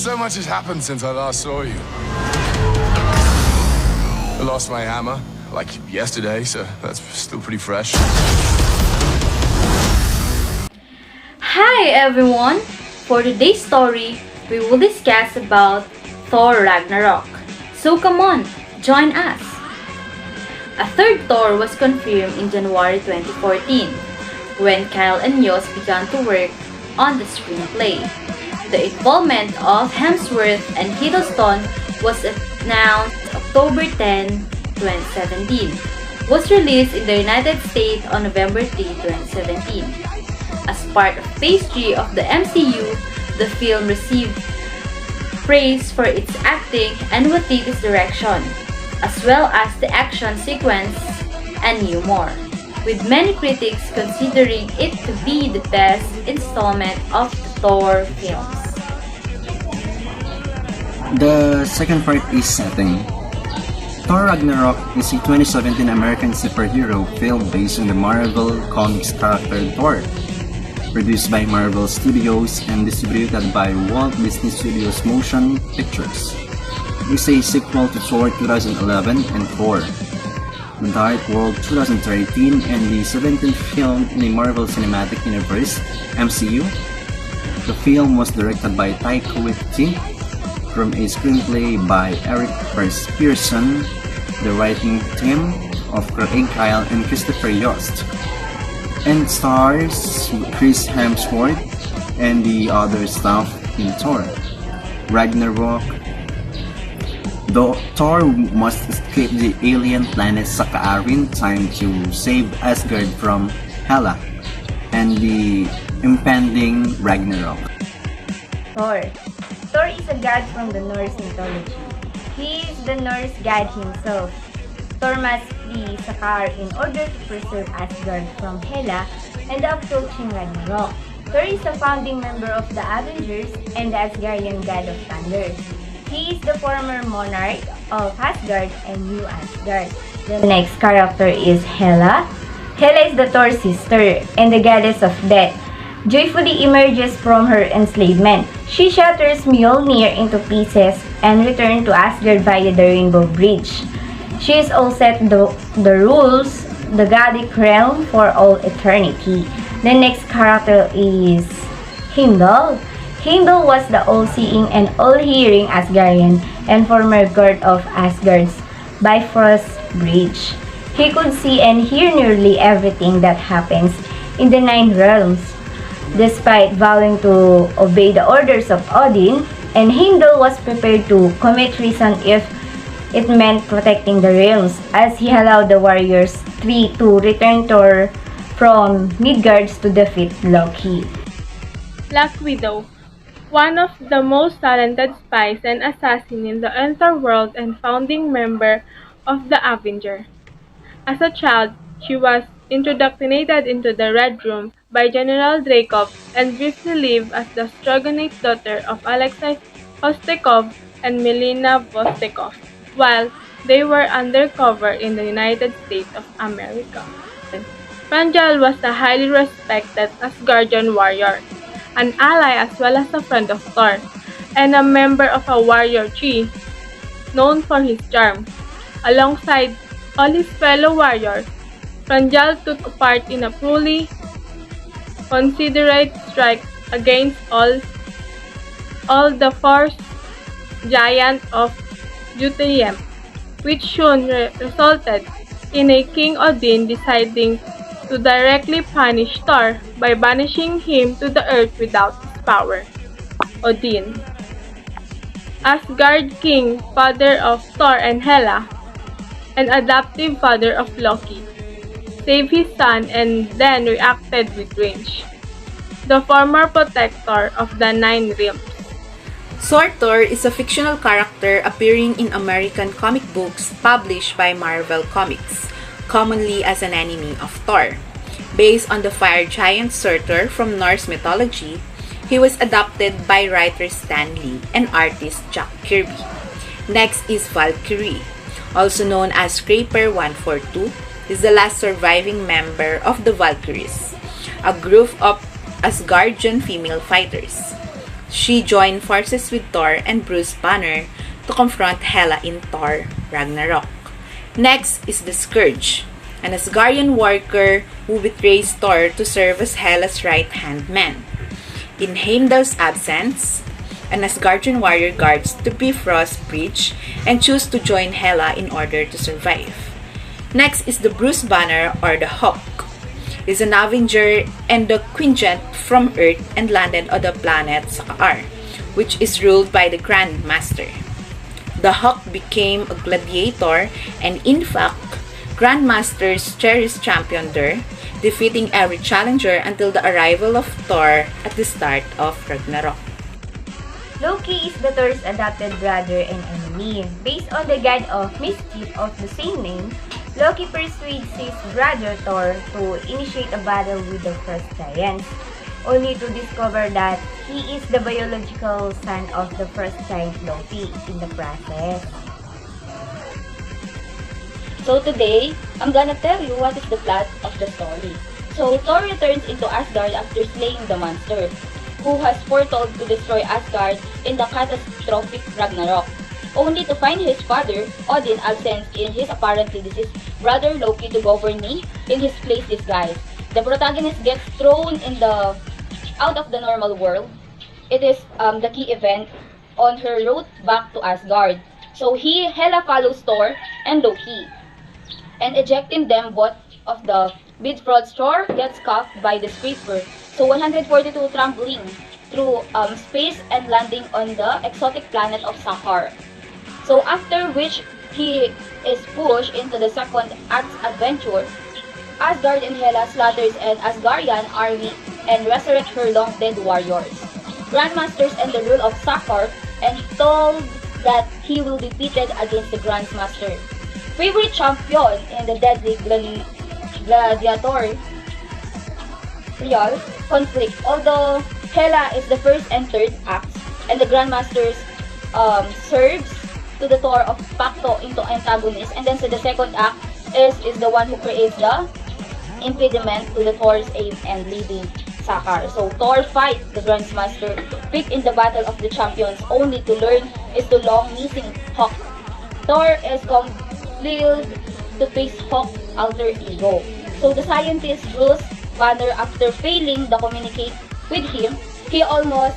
So much has happened since I last saw you. I lost my hammer, like yesterday, so that's still pretty fresh. Hi everyone! For today's story, we will discuss about Thor Ragnarok. So come on, join us! A third Thor was confirmed in January 2014 when Kyle and Yost began to work on the screenplay. The involvement of Hemsworth and Hiddleston was announced October 10, 2017. Was released in the United States on November 3, 2017. As part of Phase 3 of the MCU, the film received praise for its acting and Waititi's direction, as well as the action sequence and humor, with many critics considering it to be the best installment of the Thor films. The second part is setting. Thor Ragnarok is a 2017 American superhero film based on the Marvel Comics character Thor, produced by Marvel Studios and distributed by Walt Disney Studios Motion Pictures. It is a sequel to Thor 2011 and Thor: The Dark World 2013 and the 17th film in the Marvel Cinematic Universe (MCU). The film was directed by Taika Waititi from a screenplay by Eric Pearson, the writing team of Craig Kyle and Christopher Yost, and stars Chris Hemsworth and the other staff in Thor Ragnarok. Thor must escape the alien planet Sakaar in time to save Asgard from Hela and the impending Ragnarok. Thor is a god from the Norse mythology. He is the Norse god himself. Thor must flee Sakaar in order to preserve Asgard from Hela and the approaching Ragnarok. Thor is a founding member of the Avengers and the Asgardian god of thunder. He is the former monarch of Asgard and New Asgard. The next character is Hela. Hela is the Thor's sister and the goddess of death. Joyfully emerges from her enslavement. She shatters Mjolnir into pieces and returns to Asgard via the Rainbow Bridge. She is all set the rules, the Godic realm for all eternity. The next character is Heimdall. Heimdall was the all-seeing and all-hearing Asgardian and former god of Asgard's Bifrost Bridge. He could see and hear nearly everything that happens in the Nine Realms. Despite vowing to obey the orders of Odin, and Heimdall was prepared to commit treason if it meant protecting the realms, as he allowed the warriors three to return Thor from Midgard to defeat Loki. Black Widow, one of the most talented spies and assassin in the entire world and founding member of the Avengers. As a child, she was indoctrinated into the Red Room by General Dreykov and briefly lived as the Strogonite daughter of Alexei Vostokov and Melina Vostokov while they were undercover in the United States of America. Franjal was a highly respected Asgardian warrior, an ally as well as a friend of Thor, and a member of a warrior tree known for his charm. Alongside all his fellow warriors, Franjal took part in a truly considerate strike against all the force giant of Jotunheim, which soon resulted in a King Odin deciding to directly punish Thor by banishing him to the earth without his power. Odin, Asgard king, father of Thor and Hela, and adoptive father of Loki, saved his son and then reacted with rage. The former protector of the Nine Realms. Thor is a fictional character appearing in American comic books published by Marvel Comics, commonly as an enemy of Thor. Based on the fire giant Surtur from Norse mythology, he was adopted by writer Stan Lee and artist Jack Kirby. Next is Valkyrie, also known as Scraper 142, is the last surviving member of the Valkyries, a group of Asgardian female fighters. she joined forces with Thor and Bruce Banner to confront Hela in Thor Ragnarok. Next is the Scourge, an Asgardian worker who betrays Thor to serve as Hela's right-hand man. In Heimdall's absence, an Asgardian warrior guards the Bifrost Bridge and choose to join Hela in order to survive. Next is the Bruce Banner or the Hawk. Is an Avenger and the Quingent from Earth and landed on the planet Sakaar, which is ruled by the Grand Master. The Hawk became a gladiator and in fact, Grandmaster's cherished champion there, defeating every challenger until the arrival of Thor at the start of Ragnarok. Loki is the Thor's adopted brother and enemy. Based on the god of mischief of the same name, Loki persuades his brother Thor to initiate a battle with the Frost Giants, only to discover that he is the biological son of the Frost Giant Loki in the process. So today, I'm gonna tell you what is the plot of the story. So Thor returns into Asgard after slaying the monster, who has foretold to destroy Asgard in the catastrophic Ragnarok, only to find his father, Odin, absent in his apparently deceased brother Loki to govern in his place disguise. The protagonist gets thrown out of the normal world. It is the key event on her route back to Asgard. So Hela follows Thor and Loki, and ejecting them both of the Bifrost shore gets cuffed by the Scraper. So 142 traveling through space and landing on the exotic planet of Sakaar. So after which he is pushed into the second act's adventure, Asgard and Hela slaughters an Asgardian army and resurrect her long-dead warriors. Grandmasters and the rule of Sakaar and told that he will be pitted against the Grandmaster. Favorite champion in the deadly gladiatorial conflict. Although Hela is the first and third acts, and the Grandmasters serves to the Thor of Pacto into antagonist, and then so the second act is the one who creates the impediment to the Thor's aim and leading Sakaar. So Thor fights the Grandmaster, pick in the battle of the champions, only to learn is the long missing Hawk. Thor is compelled to face Hawk alter ego. So the scientist Bruce Banner, after failing to communicate with him, he almost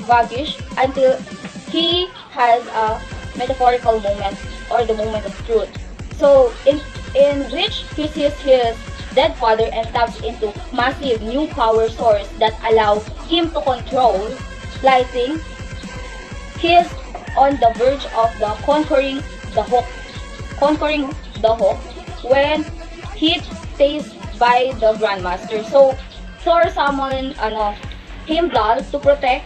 vanished until he has a metaphorical moment or the moment of truth. So in which he sees his dead father and taps into massive new power source that allow him to control lighting. He is on the verge of conquering the Hawk when he tased by the Grandmaster. So Thor summoned Heimdall to protect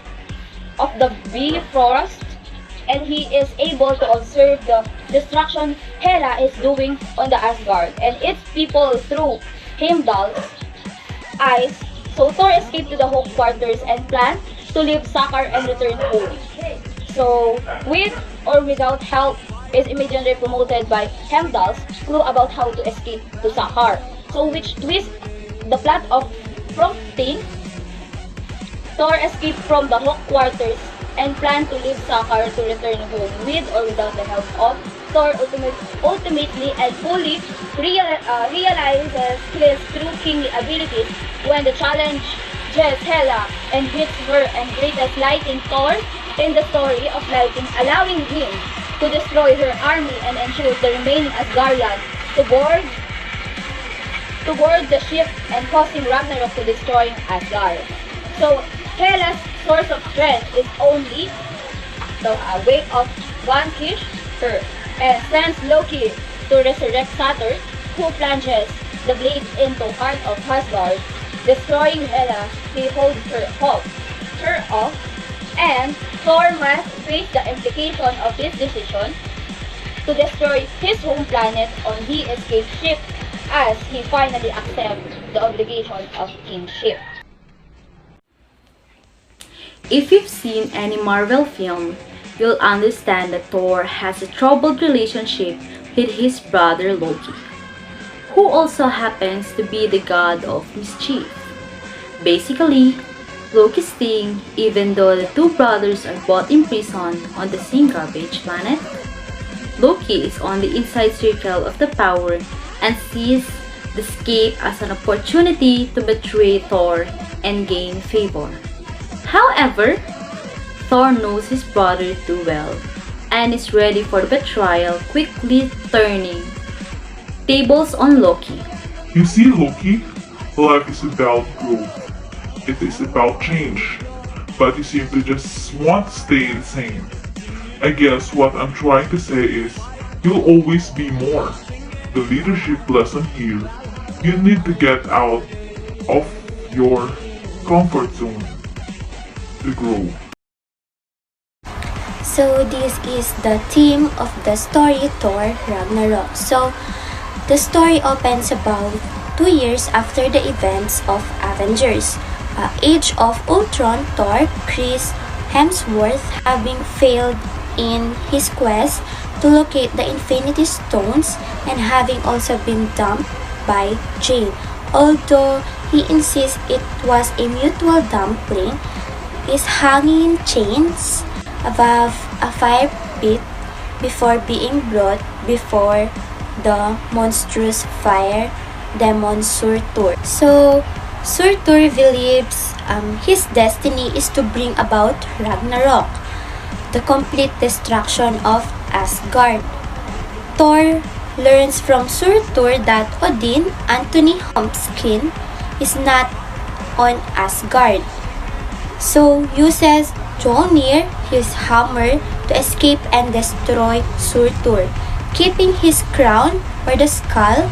of the Bifrost, and he is able to observe the destruction Hela is doing on the Asgard and its people through Heimdall's eyes. So Thor escaped to the Hawk quarters and planned to leave Sakaar and return home. So with or without help is immediately promoted by Heimdall's clue about how to escape to Sakaar. So which twists the plot of prompting Thor escaped from the Hawk quarters and planned to leave Sakaar to return home with or without the help of Thor. Ultimately and fully realizes his true kingly abilities when the challenge Hela and hits her and greatest lighting Thor in the story of lighting, allowing him to destroy her army and ensure the remaining Asgardian to board the ship and causing Ragnarok to destroy Asgard. So Hela's source of strength is only the way of vanquish her and sends Loki to resurrect Saturn, who plunges the blade into heart of Asgard, destroying Hela. He holds her off, and Thor must face the implication of his decision to destroy his home planet on the escape ship as he finally accepts the obligation of kingship. If you've seen any Marvel film, you'll understand that Thor has a troubled relationship with his brother Loki, who also happens to be the god of mischief. Basically, Loki's thing, even though the two brothers are both imprisoned on the same garbage planet, Loki is on the inside circle of the power and sees the escape as an opportunity to betray Thor and gain favor. However, Thor knows his brother too well and is ready for the betrayal, quickly turning tables on Loki. You see, Loki, life is about growth. It is about change. But you simply just want to stay the same. I guess what I'm trying to say is, you'll always be more. The leadership lesson here, you need to get out of your comfort zone to grow. So this is the theme of the story Thor Ragnarok. So the story opens about 2 years after the events of Avengers. Age of Ultron, Thor, Chris Hemsworth, having failed in his quest to locate the Infinity Stones and having also been dumped by Jane. Although he insists it was a mutual dumping, is hanging in chains above a fire pit before being brought before the monstrous fire demon Surtur. So Surtur believes his destiny is to bring about Ragnarok, the complete destruction of Asgard. Thor learns from Surtur that Odin, Anthony Hopkins, is not on Asgard. So uses Mjolnir, his hammer, to escape and destroy Surtur, keeping his crown or the skull,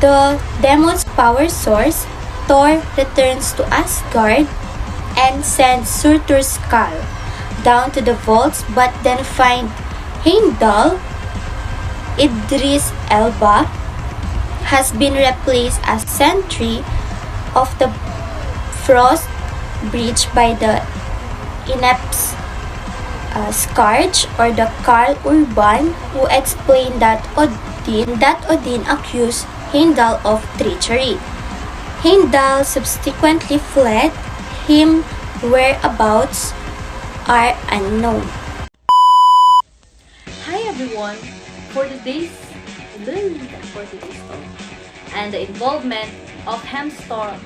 the demon's power source. Thor returns to Asgard and sends Surtur's skull down to the vaults, but then find Heimdall, Idris Elba, has been replaced as sentry of the Frost Bridge by the inept Scourge or the Karl Urban, who explained that Odin accused Heimdall of treachery. Heimdall subsequently fled. His whereabouts are unknown. Hi everyone! For today's story and the involvement of Hemsworth